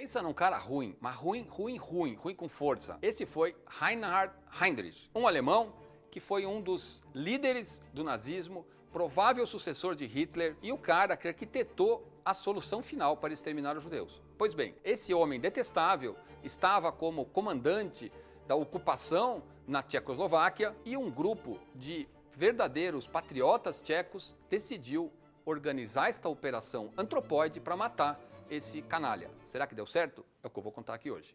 Pensa num cara ruim, mas ruim com força. Esse foi Reinhard Heydrich, um alemão que foi um dos líderes do nazismo, provável sucessor de Hitler e o cara que arquitetou a solução final para exterminar os judeus. Pois bem, esse homem detestável estava como comandante da ocupação na Tchecoslováquia e um grupo de verdadeiros patriotas tchecos decidiu organizar esta operação antropóide para matar esse canalha. Será que deu certo? É o que eu vou contar aqui hoje.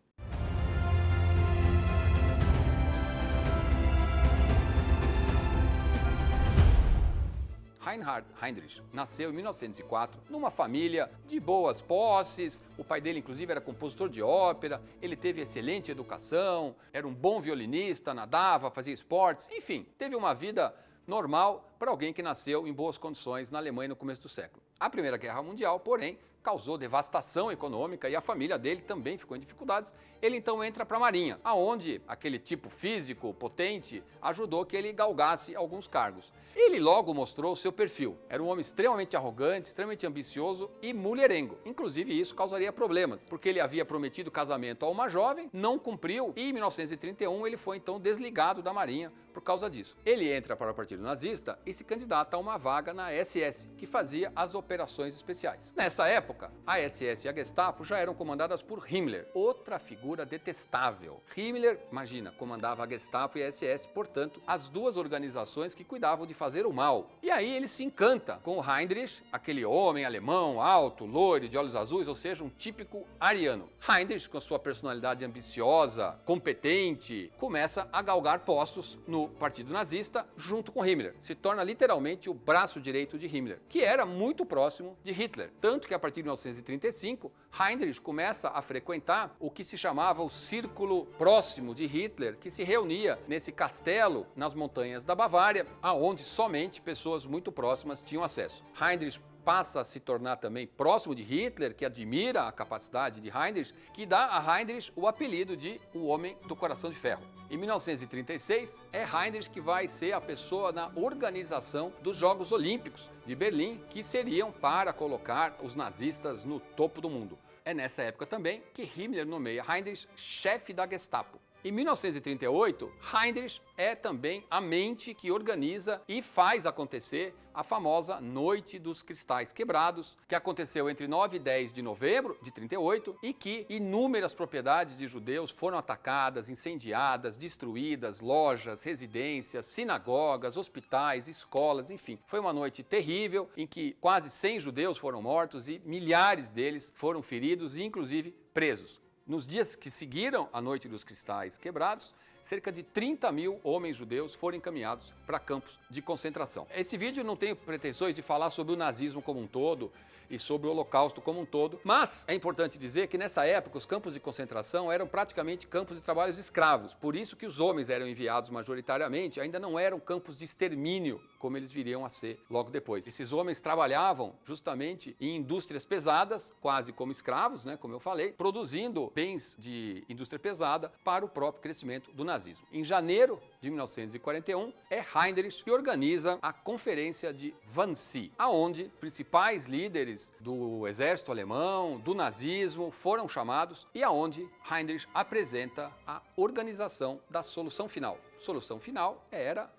Reinhard Heydrich nasceu em 1904 numa família de boas posses. O pai dele, inclusive, era compositor de ópera, ele teve excelente educação, era um bom violinista, nadava, fazia esportes, enfim, teve uma vida normal para alguém que nasceu em boas condições na Alemanha no começo do século. A Primeira Guerra Mundial, porém, causou devastação econômica e a família dele também ficou em dificuldades. Ele então entra para a Marinha, aonde aquele tipo físico potente ajudou que ele galgasse alguns cargos. Ele logo mostrou o seu perfil. Era um homem extremamente arrogante, extremamente ambicioso e mulherengo. Inclusive isso causaria problemas, porque ele havia prometido casamento a uma jovem, não cumpriu e em 1931 ele foi então desligado da Marinha por causa disso. Ele entra para o Partido Nazista e se candidata a uma vaga na SS, que fazia as operações especiais. Nessa época, a SS e a Gestapo já eram comandadas por Himmler, outra figura detestável. Himmler, imagina, comandava a Gestapo e a SS, portanto, as duas organizações que cuidavam de fazer o mal. E aí ele se encanta com o Heydrich, aquele homem alemão, alto, loiro, de olhos azuis, ou seja, um típico ariano. Heydrich, com sua personalidade ambiciosa, competente, começa a galgar postos no Partido Nazista junto com Himmler. Se torna literalmente o braço direito de Himmler, que era muito próximo de Hitler. Tanto que a partir de 1935, Heydrich começa a frequentar o que se chamava o círculo próximo de Hitler, que se reunia nesse castelo nas montanhas da Bavária, aonde somente pessoas muito próximas tinham acesso. Heydrich passa a se tornar também próximo de Hitler, que admira a capacidade de Heydrich, que dá a Heydrich o apelido de o Homem do Coração de Ferro. Em 1936, é Heydrich que vai ser a pessoa na organização dos Jogos Olímpicos de Berlim, que seriam para colocar os nazistas no topo do mundo. É nessa época também que Himmler nomeia Heydrich chefe da Gestapo. Em 1938, Heydrich é também a mente que organiza e faz acontecer a famosa Noite dos Cristais Quebrados, que aconteceu entre 9 e 10 de novembro de 38 e que inúmeras propriedades de judeus foram atacadas, incendiadas, destruídas, lojas, residências, sinagogas, hospitais, escolas, enfim. Foi uma noite terrível em que quase 100 judeus foram mortos e milhares deles foram feridos e inclusive presos. Nos dias que seguiram a Noite dos Cristais Quebrados, cerca de 30 mil homens judeus foram encaminhados para campos de concentração. Esse vídeo não tem pretensões de falar sobre o nazismo como um todo e sobre o Holocausto como um todo, mas é importante dizer que nessa época os campos de concentração eram praticamente campos de trabalhos escravos, por isso que os homens eram enviados majoritariamente, ainda não eram campos de extermínio, como eles viriam a ser logo depois. Esses homens trabalhavam justamente em indústrias pesadas, quase como escravos, como eu falei, produzindo bens de indústria pesada para o próprio crescimento do nazismo. Em janeiro de 1941, é Heydrich que organiza a Conferência de Wannsee, aonde principais líderes do exército alemão, do nazismo, foram chamados e aonde Heydrich apresenta a organização da solução final. Solução final era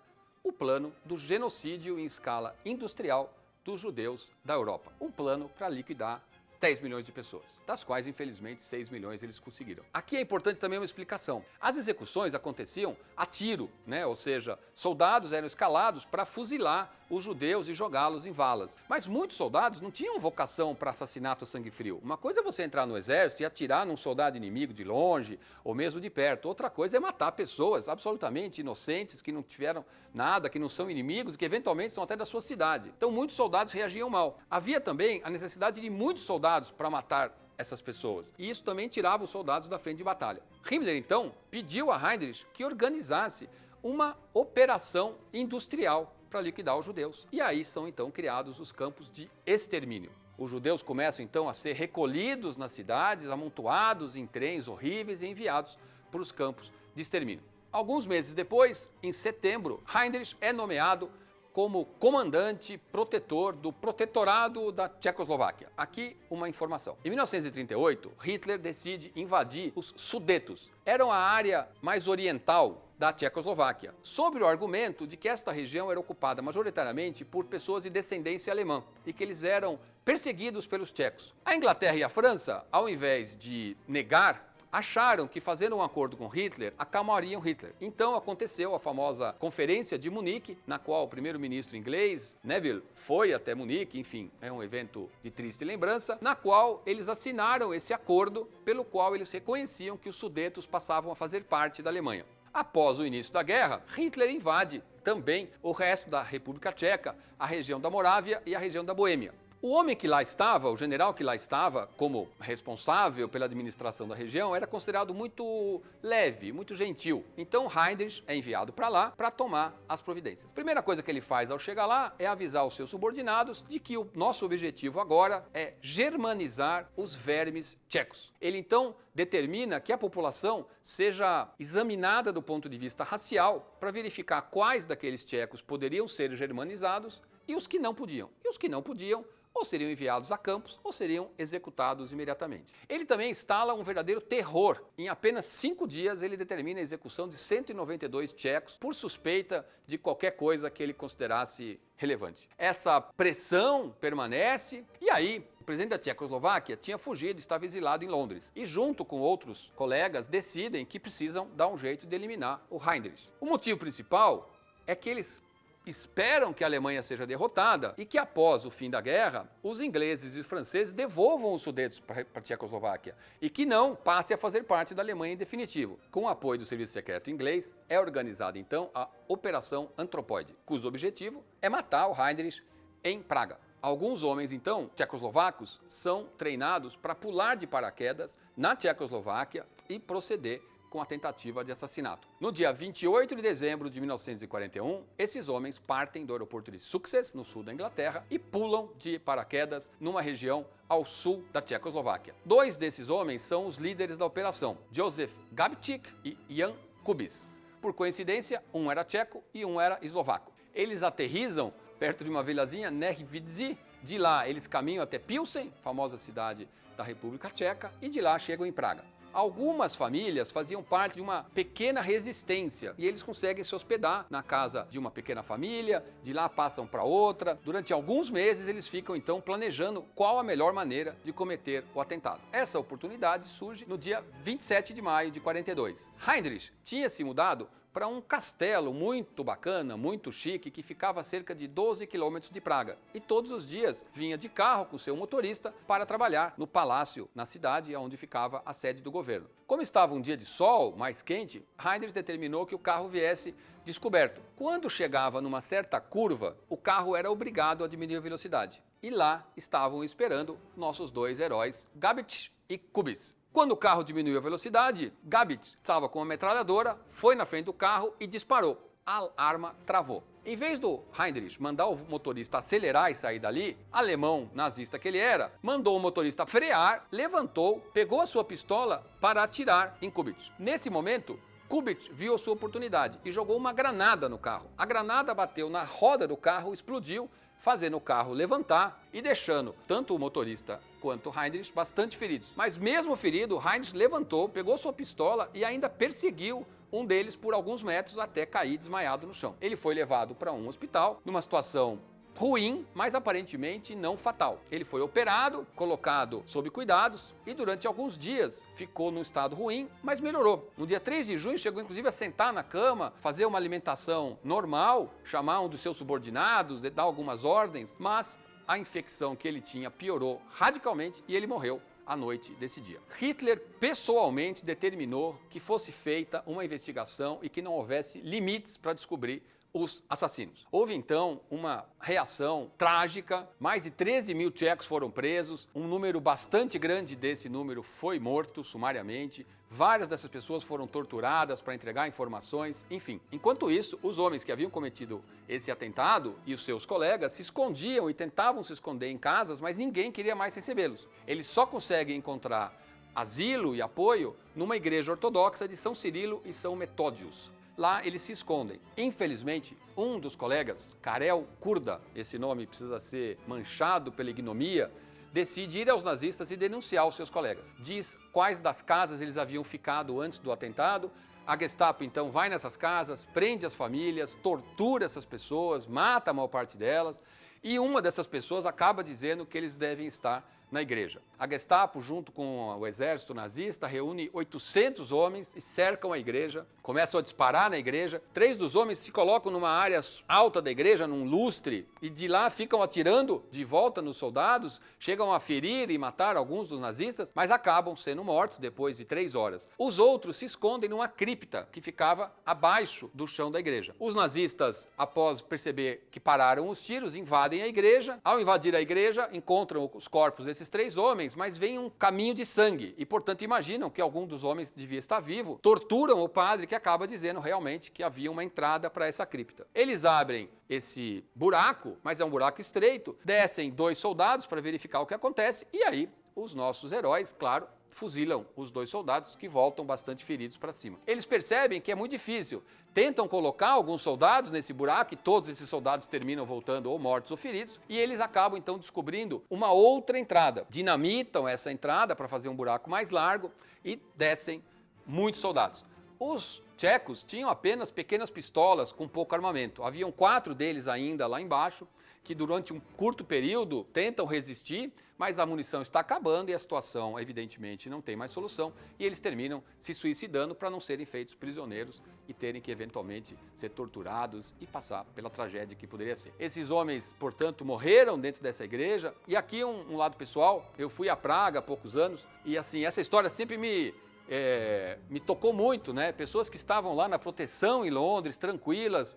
o plano do genocídio em escala industrial dos judeus da Europa. Um plano para liquidar 10 milhões de pessoas, das quais, infelizmente, 6 milhões eles conseguiram. Aqui é importante também uma explicação. As execuções aconteciam a tiro, ou seja, soldados eram escalados para fuzilar os judeus e jogá-los em valas. Mas muitos soldados não tinham vocação para assassinato a sangue frio. Uma coisa é você entrar no exército e atirar num soldado inimigo de longe ou mesmo de perto. Outra coisa é matar pessoas absolutamente inocentes, que não tiveram nada, que não são inimigos e que eventualmente são até da sua cidade. Então muitos soldados reagiam mal. Havia também a necessidade de muitos soldados para matar essas pessoas. E isso também tirava os soldados da frente de batalha. Himmler, então, pediu a Heydrich que organizasse uma operação industrial para liquidar os judeus. E aí são, então, criados os campos de extermínio. Os judeus começam, então, a ser recolhidos nas cidades, amontoados em trens horríveis e enviados para os campos de extermínio. Alguns meses depois, em setembro, Heydrich é nomeado como comandante protetor do protetorado da Tchecoslováquia. Aqui uma informação. Em 1938, Hitler decide invadir os Sudetos. Eram a área mais oriental da Tchecoslováquia, sob o argumento de que esta região era ocupada majoritariamente por pessoas de descendência alemã e que eles eram perseguidos pelos tchecos. A Inglaterra e a França, ao invés de negar, acharam que fazendo um acordo com Hitler, acalmariam Hitler. Então aconteceu a famosa Conferência de Munique, na qual o primeiro-ministro inglês, Neville, foi até Munique, enfim, é um evento de triste lembrança, na qual eles assinaram esse acordo, pelo qual eles reconheciam que os Sudetos passavam a fazer parte da Alemanha. Após o início da guerra, Hitler invade também o resto da República Tcheca, a região da Morávia e a região da Boêmia. O homem que lá estava, o general que lá estava, como responsável pela administração da região, era considerado muito leve, muito gentil. Então Heinrich é enviado para lá para tomar as providências. A primeira coisa que ele faz ao chegar lá é avisar os seus subordinados de que o nosso objetivo agora é germanizar os vermes tchecos. Ele então determina que a população seja examinada do ponto de vista racial para verificar quais daqueles tchecos poderiam ser germanizados e os que não podiam. E os que não podiam ou seriam enviados a campos ou seriam executados imediatamente. Ele também instala um verdadeiro terror. Em apenas 5 dias, ele determina a execução de 192 tchecos por suspeita de qualquer coisa que ele considerasse relevante. Essa pressão permanece e aí o presidente da Tchecoslováquia tinha fugido e estava exilado em Londres. E junto com outros colegas decidem que precisam dar um jeito de eliminar o Heinrich. O motivo principal é que eles esperam que a Alemanha seja derrotada e que após o fim da guerra, os ingleses e os franceses devolvam os Sudetos para a Tchecoslováquia e que não passe a fazer parte da Alemanha em definitivo. Com o apoio do serviço secreto inglês, é organizada então a Operação Anthropoid, cujo objetivo é matar o Heinrich em Praga. Alguns homens, então, tchecoslovacos, são treinados para pular de paraquedas na Tchecoslováquia e proceder com a tentativa de assassinato. No dia 28 de dezembro de 1941, esses homens partem do aeroporto de Success, no sul da Inglaterra, e pulam de paraquedas numa região ao sul da Tchecoslováquia. 2 desses homens são os líderes da operação, Josef Gabčík e Jan Kubiš. Por coincidência, um era tcheco e um era eslovaco. Eles aterrissam perto de uma vilazinha, Nervici. De lá, eles caminham até Pilsen, famosa cidade da República Tcheca, e de lá chegam em Praga. Algumas famílias faziam parte de uma pequena resistência e eles conseguem se hospedar na casa de uma pequena família, de lá passam para outra. Durante alguns meses eles ficam então planejando qual a melhor maneira de cometer o atentado. Essa oportunidade surge no dia 27 de maio de 42. Heinrich tinha se mudado para um castelo muito bacana, muito chique, que ficava a cerca de 12 quilômetros de Praga. E todos os dias vinha de carro com seu motorista para trabalhar no palácio, na cidade onde ficava a sede do governo. Como estava um dia de sol, mais quente, Heinrich determinou que o carro viesse descoberto. Quando chegava numa certa curva, o carro era obrigado a diminuir a velocidade. E lá estavam esperando nossos 2 heróis, Gabčík e Kubiš. Quando o carro diminuiu a velocidade, Gabčík estava com uma metralhadora, foi na frente do carro e disparou. A arma travou. Em vez do Heinrich mandar o motorista acelerar e sair dali, alemão nazista que ele era, mandou o motorista frear, levantou, pegou a sua pistola para atirar em Kubiš. Nesse momento, Kubiš viu a sua oportunidade e jogou uma granada no carro. A granada bateu na roda do carro, explodiu, fazendo o carro levantar e deixando tanto o motorista quanto Heinrich bastante feridos. Mas mesmo ferido, Heinrich levantou, pegou sua pistola e ainda perseguiu um deles por alguns metros até cair desmaiado no chão. Ele foi levado para um hospital numa situação ruim, mas aparentemente não fatal. Ele foi operado, colocado sob cuidados e durante alguns dias ficou num estado ruim, mas melhorou. No dia 3 de junho chegou inclusive a sentar na cama, fazer uma alimentação normal, chamar um dos seus subordinados, dar algumas ordens, mas a infecção que ele tinha piorou radicalmente e ele morreu à noite desse dia. Hitler pessoalmente determinou que fosse feita uma investigação e que não houvesse limites para descobrir os assassinos. Houve então uma reação trágica, mais de 13 mil tchecos foram presos, um número bastante grande desse número foi morto sumariamente, várias dessas pessoas foram torturadas para entregar informações, enfim. Enquanto isso, os homens que haviam cometido esse atentado e os seus colegas se escondiam e tentavam se esconder em casas, mas ninguém queria mais recebê-los. Eles só conseguem encontrar asilo e apoio numa igreja ortodoxa de São Cirilo e São Metódios. lá eles se escondem. Infelizmente, um dos colegas, Karel Kurda, esse nome precisa ser manchado pela ignomia, decide ir aos nazistas e denunciar os seus colegas. Diz quais das casas eles haviam ficado antes do atentado. A Gestapo, então, vai nessas casas, prende as famílias, tortura essas pessoas, mata a maior parte delas, e uma dessas pessoas acaba dizendo que eles devem estar na igreja. A Gestapo, junto com o exército nazista, reúne 800 homens e cercam a igreja, começam a disparar na igreja. 3 dos homens se colocam numa área alta da igreja, num lustre, e de lá ficam atirando de volta nos soldados, chegam a ferir e matar alguns dos nazistas, mas acabam sendo mortos depois de 3 horas. Os outros se escondem numa cripta que ficava abaixo do chão da igreja. Os nazistas, após perceber que pararam os tiros, invadem a igreja. Ao invadir a igreja, encontram os corpos desses 3 homens, mas vem um caminho de sangue e, portanto, imaginam que algum dos homens devia estar vivo. Torturam o padre, que acaba dizendo realmente que havia uma entrada para essa cripta. Eles abrem esse buraco, mas é um buraco estreito, descem 2 soldados para verificar o que acontece e aí os nossos heróis, claro, fuzilam os 2 soldados que voltam bastante feridos para cima. Eles percebem que é muito difícil, tentam colocar alguns soldados nesse buraco e todos esses soldados terminam voltando ou mortos ou feridos e eles acabam então descobrindo uma outra entrada. Dinamitam essa entrada para fazer um buraco mais largo e descem muitos soldados. Os tchecos tinham apenas pequenas pistolas com pouco armamento. Haviam 4 deles ainda lá embaixo, que durante um curto período tentam resistir, mas a munição está acabando e a situação, evidentemente, não tem mais solução e eles terminam se suicidando para não serem feitos prisioneiros e terem que, eventualmente, ser torturados e passar pela tragédia que poderia ser. Esses homens, portanto, morreram dentro dessa igreja e aqui um lado pessoal, eu fui a Praga há poucos anos e, assim, essa história sempre me tocou muito, né? Pessoas que estavam lá na proteção em Londres, tranquilas,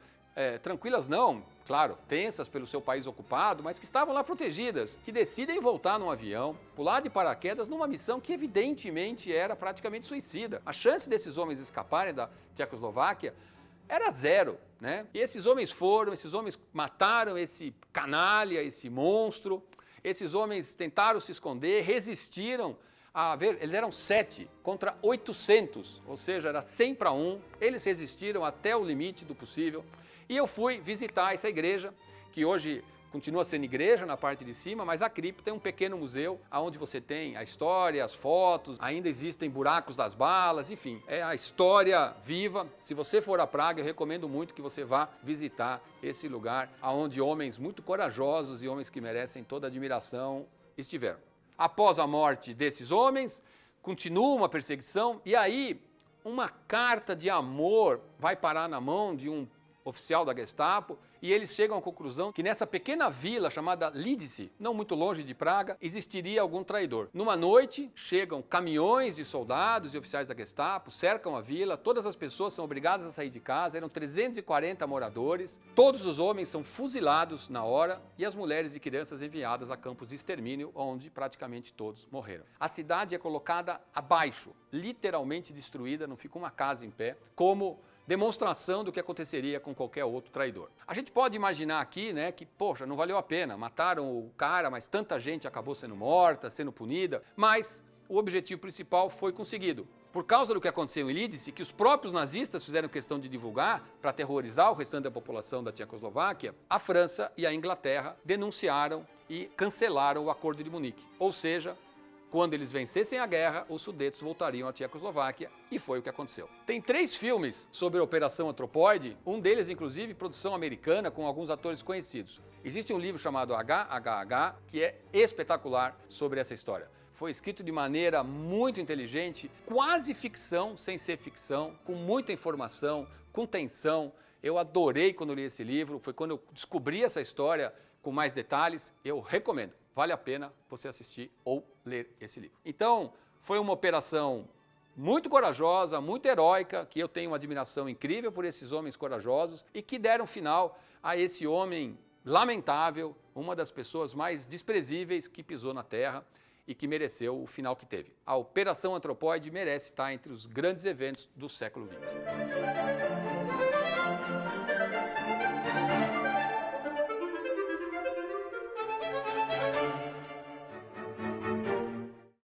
tranquilas não, claro, tensas pelo seu país ocupado, mas que estavam lá protegidas, que decidem voltar num avião, pular de paraquedas numa missão que evidentemente era praticamente suicida. A chance desses homens escaparem da Tchecoslováquia era 0, né? E esses homens mataram esse canalha, esse monstro, esses homens tentaram se esconder, resistiram. Eles eram 7 contra 800, ou seja, era 100 para 1, eles resistiram até o limite do possível. E eu fui visitar essa igreja, que hoje continua sendo igreja na parte de cima, mas a cripta é um pequeno museu, onde você tem a história, as fotos, ainda existem buracos das balas, enfim, é a história viva. Se você for a Praga, eu recomendo muito que você vá visitar esse lugar, onde homens muito corajosos e homens que merecem toda a admiração estiveram. Após a morte desses homens, continua uma perseguição e aí uma carta de amor vai parar na mão de um oficial da Gestapo e eles chegam à conclusão que nessa pequena vila chamada Lidice, não muito longe de Praga, existiria algum traidor. Numa noite, chegam caminhões de soldados e oficiais da Gestapo, cercam a vila, todas as pessoas são obrigadas a sair de casa, eram 340 moradores, todos os homens são fuzilados na hora e as mulheres e crianças enviadas a campos de extermínio, onde praticamente todos morreram. A cidade é colocada abaixo, literalmente destruída, não fica uma casa em pé, como demonstração do que aconteceria com qualquer outro traidor. A gente pode imaginar aqui, né, que, poxa, não valeu a pena, mataram o cara, mas tanta gente acabou sendo morta, sendo punida, mas o objetivo principal foi conseguido. Por causa do que aconteceu em Lidice, que os próprios nazistas fizeram questão de divulgar para aterrorizar o restante da população da Tchecoslováquia, a França e a Inglaterra denunciaram e cancelaram o Acordo de Munique. Ou seja, quando eles vencessem a guerra, os Sudetos voltariam à Tchecoslováquia e foi o que aconteceu. Tem 3 filmes sobre a Operação Antropoide, um deles, inclusive, produção americana com alguns atores conhecidos. Existe um livro chamado HHH, que é espetacular sobre essa história. Foi escrito de maneira muito inteligente, quase ficção, sem ser ficção, com muita informação, com tensão. Eu adorei quando li esse livro, foi quando eu descobri essa história com mais detalhes. Eu recomendo. Vale a pena você assistir ou ler esse livro. Então, foi uma operação muito corajosa, muito heróica, que eu tenho uma admiração incrível por esses homens corajosos e que deram final a esse homem lamentável, uma das pessoas mais desprezíveis que pisou na Terra e que mereceu o final que teve. A Operação Antropoide merece estar entre os grandes eventos do século XX.